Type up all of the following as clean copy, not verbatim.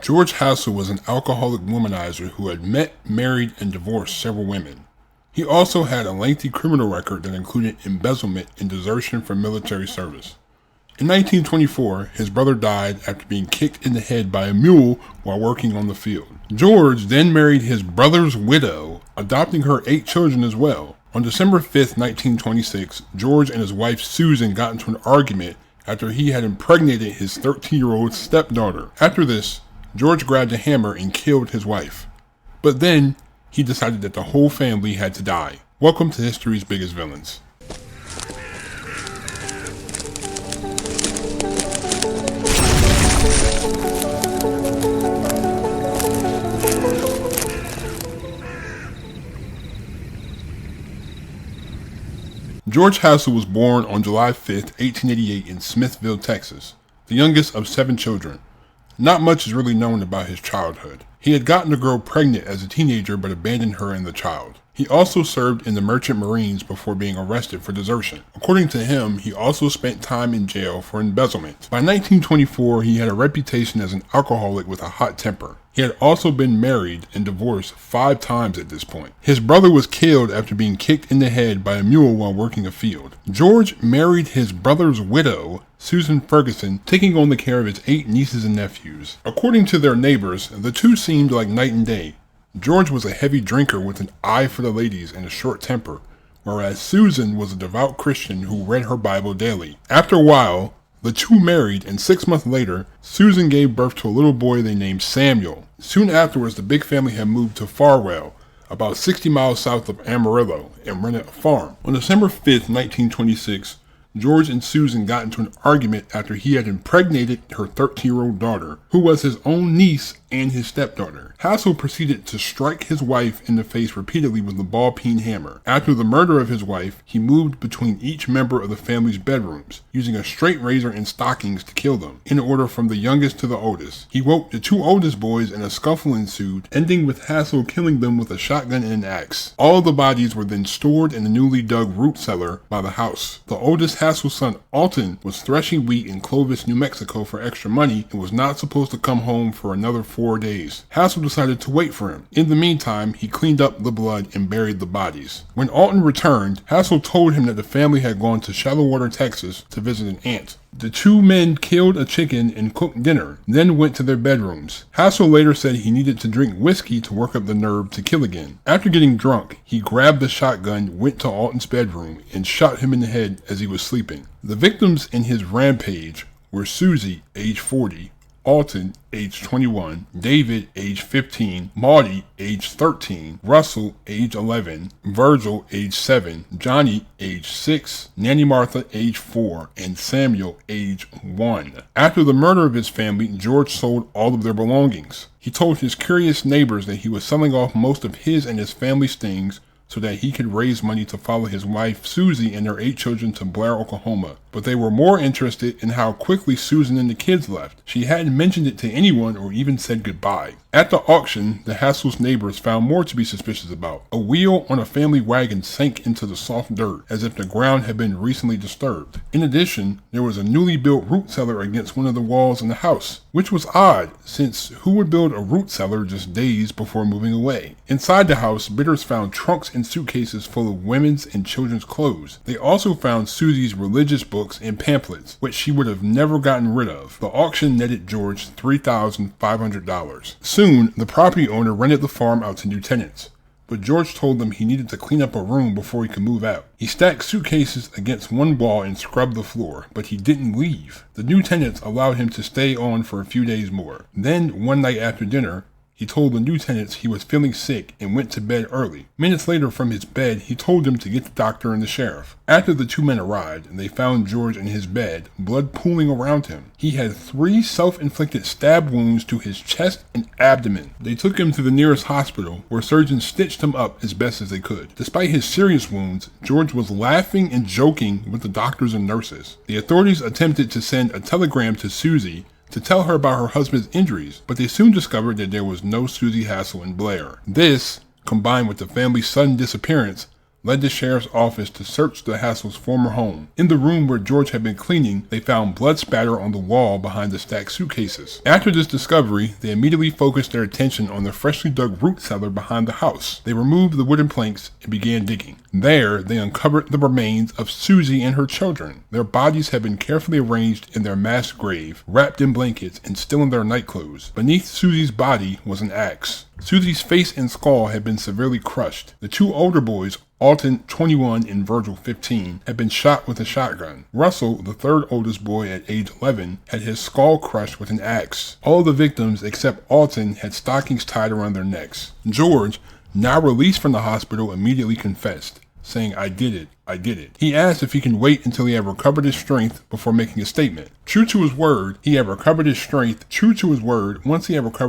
George Hassell was an alcoholic womanizer who had met, married, and divorced several women. He also had a lengthy criminal record that included embezzlement and desertion from military service. In 1924, his brother died after being kicked in the head by a mule while working on the field. George then married his brother's widow, adopting her 8 children as well. On December 5, 1926, George and his wife Susan got into an argument after he had impregnated his 13-year-old stepdaughter. After this, George grabbed a hammer and killed his wife. But then, he decided that the whole family had to die. Welcome to history's biggest villains. George Hassell was born on July 5, 1888 in Smithville, Texas, the youngest of 7 children. Not much is really known about his childhood. He had gotten a girl pregnant as a teenager but abandoned her and the child. He also served in the Merchant Marines before being arrested for desertion. According to him, he also spent time in jail for embezzlement. By 1924, he had a reputation as an alcoholic with a hot temper. He had also been married and divorced 5 times at this point. His brother was killed after being kicked in the head by a mule while working a field. George married his brother's widow, Susan Ferguson, taking on the care of his 8 nieces and nephews. According to their neighbors, the two seemed like night and day. George was a heavy drinker with an eye for the ladies and a short temper, whereas Susan was a devout Christian who read her Bible daily. After a while, the two married, and 6 months later, Susan gave birth to a little boy they named Samuel. Soon afterwards, the big family had moved to Farwell, about 60 miles south of Amarillo, and rented a farm. On December 5, 1926, George and Susan got into an argument after he had impregnated her 13-year-old daughter, who was his own niece and his stepdaughter. Hassell proceeded to strike his wife in the face repeatedly with a ball-peen hammer. After the murder of his wife, he moved between each member of the family's bedrooms, using a straight razor and stockings to kill them, in order from the youngest to the oldest. He woke the 2 oldest boys and a scuffle ensued, ending with Hassell killing them with a shotgun and an axe. All of the bodies were then stored in the newly dug root cellar by the house. The oldest Hassell's son, Alton, was threshing wheat in Clovis, New Mexico for extra money and was not supposed to come home for another 4 days. Hassell decided to wait for him. In the meantime, he cleaned up the blood and buried the bodies. When Alton returned, Hassell told him that the family had gone to Shallowater, Texas to visit an aunt. The 2 men killed a chicken and cooked dinner, then went to their bedrooms. Hassell later said he needed to drink whiskey to work up the nerve to kill again. After getting drunk, he grabbed the shotgun, went to Alton's bedroom, and shot him in the head as he was sleeping. The victims in his rampage were Susie, age 40, Alton, age 21, David, age 15, Maudie, age 13, Russell, age 11, Virgil, age 7, Johnny, age 6, Nanny Martha, age 4, and Samuel, age 1. After the murder of his family, George sold all of their belongings. He told his curious neighbors that he was selling off most of his and his family's things so that he could raise money to follow his wife Susie and their 8 children to Blair, Oklahoma. But they were more interested in how quickly Susan and the kids left. She hadn't mentioned it to anyone or even said goodbye. At the auction, the Hassell's neighbors found more to be suspicious about. A wheel on a family wagon sank into the soft dirt, as if the ground had been recently disturbed. In addition, there was a newly built root cellar against one of the walls in the house, which was odd, since who would build a root cellar just days before moving away? Inside the house, bidders found trunks and suitcases full of women's and children's clothes. They also found Susie's religious books and pamphlets, which she would have never gotten rid of. The auction netted George $3,500. Soon, the property owner rented the farm out to new tenants, but George told them he needed to clean up a room before he could move out. He stacked suitcases against one wall and scrubbed the floor, but he didn't leave. The new tenants allowed him to stay on for a few days more. Then, one night after dinner, he told the new tenants he was feeling sick and went to bed early. Minutes later from his bed, he told them to get the doctor and the sheriff. After the 2 men arrived, they found George in his bed, blood pooling around him. He had 3 self-inflicted stab wounds to his chest and abdomen. They took him to the nearest hospital, where surgeons stitched him up as best as they could. Despite his serious wounds, George was laughing and joking with the doctors and nurses. The authorities attempted to send a telegram to Susie to tell her about her husband's injuries, but they soon discovered that there was no Susie Hassell in Blair. This, combined with the family's sudden disappearance, led the sheriff's office to search the Hassell's former home. In the room where George had been cleaning, they found blood spatter on the wall behind the stacked suitcases. After this discovery, they immediately focused their attention on the freshly dug root cellar behind the house. They removed the wooden planks and began digging. There, they uncovered the remains of Susie and her children. Their bodies had been carefully arranged in their mass grave, wrapped in blankets and still in their nightclothes. Beneath Susie's body was an axe. Susie's face and skull had been severely crushed. The two older boys, Alton, 21, and Virgil, 15, had been shot with a shotgun. Russell, the third oldest boy at age 11, had his skull crushed with an axe. All of the victims, except Alton, had stockings tied around their necks. George, now released from the hospital, immediately confessed, saying, "I did it. I did it." He asked if he can wait until he had recovered his strength before making a statement. True to his word, once he had recovered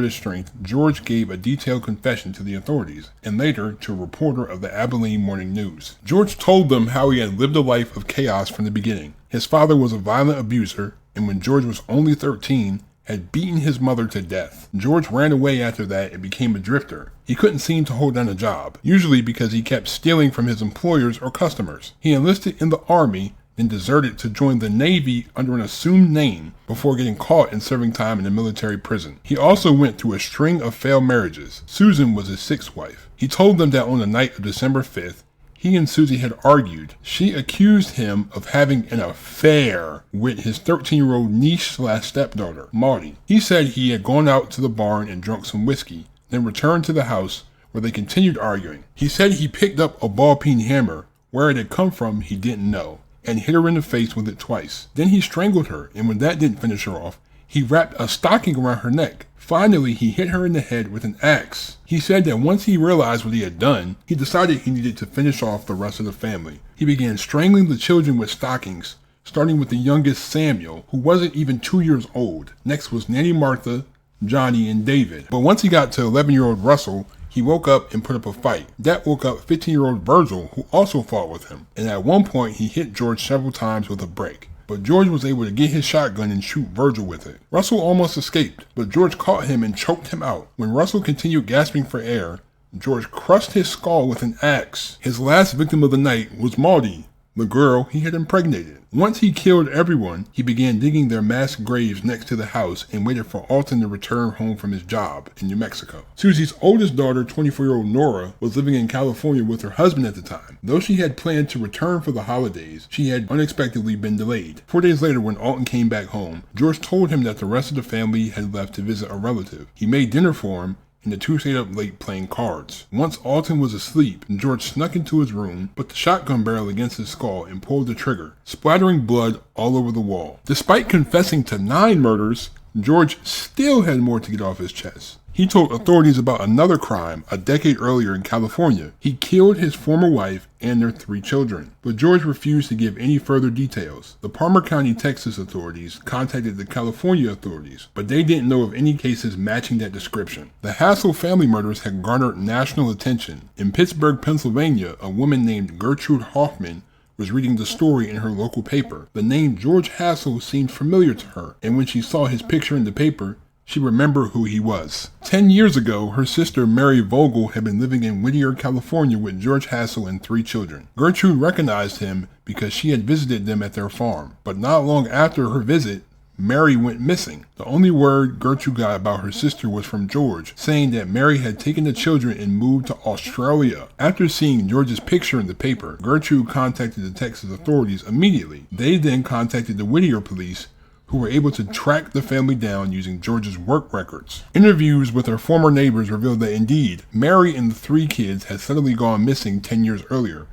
his strength, George gave a detailed confession to the authorities, and later to a reporter of the Abilene Morning News. George told them how he had lived a life of chaos from the beginning. His father was a violent abuser, and when George was only 13, had beaten his mother to death. George ran away after that and became a drifter. He couldn't seem to hold down a job, usually because he kept stealing from his employers or customers. He enlisted in the Army, then deserted to join the Navy under an assumed name before getting caught and serving time in a military prison. He also went through a string of failed marriages. Susan was his sixth wife. He told them that on the night of December 5th, he and Susie had argued. She accused him of having an affair with his 13-year-old niece/stepdaughter, Maudie. He said he had gone out to the barn and drunk some whiskey, then returned to the house where they continued arguing. He said he picked up a ball-peen hammer. Where it had come from, he didn't know, and hit her in the face with it twice. Then he strangled her, and when that didn't finish her off, he wrapped a stocking around her neck. Finally, he hit her in the head with an axe. He said that once he realized what he had done, he decided he needed to finish off the rest of the family. He began strangling the children with stockings, starting with the youngest, Samuel, who wasn't even 2 years old. Next was Nanny Martha, Johnny, and David. But once he got to 11-year-old Russell, he woke up and put up a fight. That woke up 15-year-old Virgil, who also fought with him. And at one point, he hit George several times with a brick. But George was able to get his shotgun and shoot Virgil with it. Russell almost escaped, but George caught him and choked him out. When Russell continued gasping for air, George crushed his skull with an axe. His last victim of the night was Maudie, the girl he had impregnated. Once he killed everyone, he began digging their mass graves next to the house and waited for Alton to return home from his job in New Mexico. Susie's oldest daughter, 24-year-old Nora, was living in California with her husband at the time. Though she had planned to return for the holidays, she had unexpectedly been delayed. 4 days later, when Alton came back home, George told him that the rest of the family had left to visit a relative. He made dinner for him, and the two stayed up late playing cards. Once Alton was asleep, George snuck into his room, put the shotgun barrel against his skull, and pulled the trigger, splattering blood all over the wall. Despite confessing to 9 murders, George still had more to get off his chest. He told authorities about another crime a decade earlier in California. He killed his former wife and their 3 children, but George refused to give any further details. The Palmer County, Texas authorities contacted the California authorities, but they didn't know of any cases matching that description. The Hassell family murders had garnered national attention. In Pittsburgh, Pennsylvania, a woman named Gertrude Hoffman was reading the story in her local paper. The name George Hassell seemed familiar to her, and when she saw his picture in the paper, she remembered who he was. 10 years ago, her sister Mary Vogel had been living in Whittier, California with George Hassell and 3 children. Gertrude recognized him because she had visited them at their farm. But not long after her visit, Mary went missing. The only word Gertrude got about her sister was from George, saying that Mary had taken the children and moved to Australia. After seeing George's picture in the paper, Gertrude contacted the Texas authorities immediately. They then contacted the Whittier police, who were able to track the family down using George's work records. Interviews with her former neighbors revealed that indeed, Mary and the 3 kids had suddenly gone missing 10 years earlier,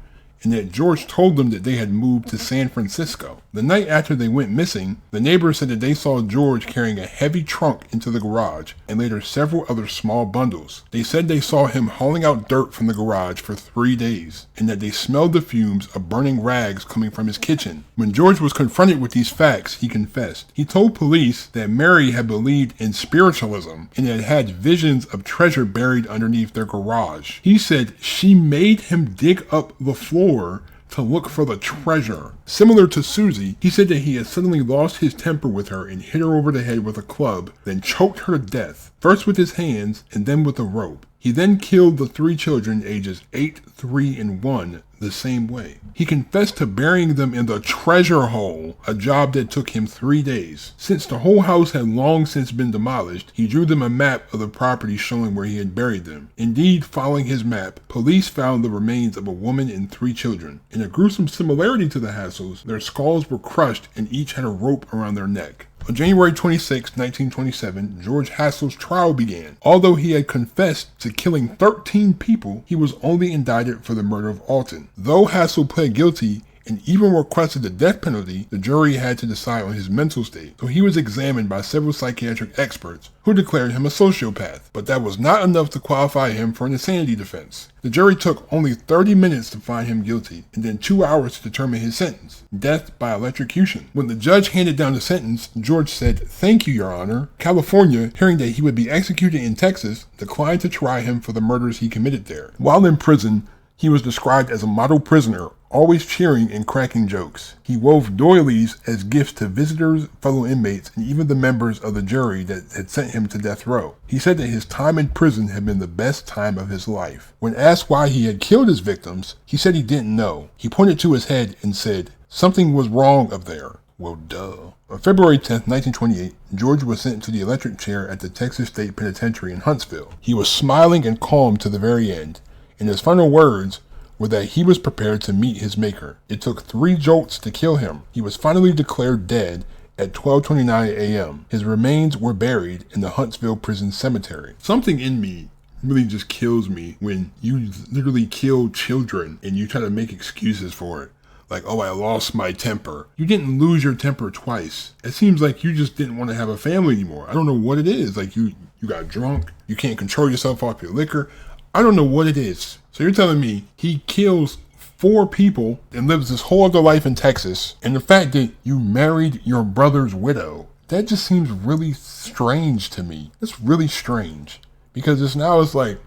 and that George told them that they had moved to San Francisco. The night after they went missing, the neighbors said that they saw George carrying a heavy trunk into the garage and later several other small bundles. They said they saw him hauling out dirt from the garage for 3 days and that they smelled the fumes of burning rags coming from his kitchen. When George was confronted with these facts, he confessed. He told police that Mary had believed in spiritualism and had had visions of treasure buried underneath their garage. He said she made him dig up the floor to look for the treasure. Similar to Susie, he said that he had suddenly lost his temper with her and hit her over the head with a club, then choked her to death, first with his hands and then with a rope. He then killed the 3 children ages 8, 3, and 1 the same way. He confessed to burying them in the treasure hole, a job that took him 3 days. Since the whole house had long since been demolished, he drew them a map of the property showing where he had buried them. Indeed, following his map, police found the remains of a woman and 3 children. In a gruesome similarity to the Hassells, their skulls were crushed and each had a rope around their neck. On January 26, 1927, George Hassell's trial began. Although he had confessed to killing 13 people, he was only indicted for the murder of Alton. Though Hassell pled guilty and even requested the death penalty, the jury had to decide on his mental state, so he was examined by several psychiatric experts who declared him a sociopath, but that was not enough to qualify him for an insanity defense. The jury took only 30 minutes to find him guilty, and then 2 hours to determine his sentence, death by electrocution. When the judge handed down the sentence, George said, "Thank you, Your Honor." California, hearing that he would be executed in Texas, declined to try him for the murders he committed there. While in prison, he was described as a model prisoner, always cheering and cracking jokes. He wove doilies as gifts to visitors, fellow inmates, and even the members of the jury that had sent him to death row. He said that his time in prison had been the best time of his life. When asked why he had killed his victims, he said he didn't know. He pointed to his head and said, "Something was wrong up there." Well, duh. On February 10, 1928, George was sent to the electric chair at the Texas State Penitentiary in Huntsville. He was smiling and calm to the very end, and his final words were that he was prepared to meet his maker. It took 3 jolts to kill him. He was finally declared dead at 12:29 a.m. His remains were buried in the Huntsville Prison Cemetery. Something in me really just kills me when you literally kill children and you try to make excuses for it. Like, oh, I lost my temper. You didn't lose your temper twice. It seems like you just didn't want to have a family anymore. I don't know what it is. Like you got drunk. You can't control yourself off your liquor. I don't know what it is. So you're telling me he kills 4 people and lives this whole other life in Texas, and the fact that you married your brother's widow, that just seems really strange to me. It's really strange because it's like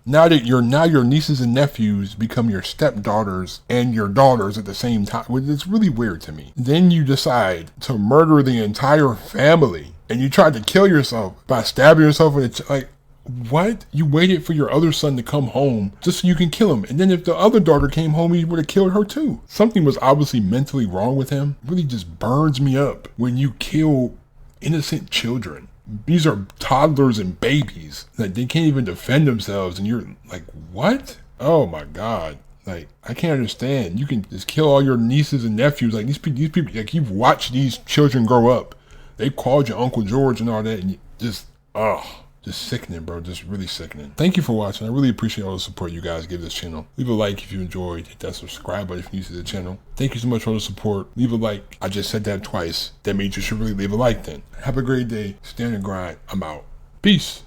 now your nieces and nephews become your stepdaughters and your daughters at the same time. It's really weird to me. Then you decide to murder the entire family and you tried to kill yourself by stabbing yourself in the what? You waited for your other son to come home just so you can kill him. And then if the other daughter came home, you would have killed her too. Something was obviously mentally wrong with him. It really just burns me up when you kill innocent children. These are toddlers and babies. Like, they can't even defend themselves. And you're like, what? Oh my God. Like, I can't understand. You can just kill all your nieces and nephews. Like, these people, like, you've watched these children grow up. They called you Uncle George and all that. And you just sickening, bro. Just really sickening. Thank you for watching. I really appreciate all the support you guys give this channel. Leave a like if you enjoyed. Hit that subscribe button if you're new to the channel. Thank you so much for all the support. Leave a like. I just said that twice. That means you should really leave a like then. Have a great day. Stand and grind. I'm out. Peace.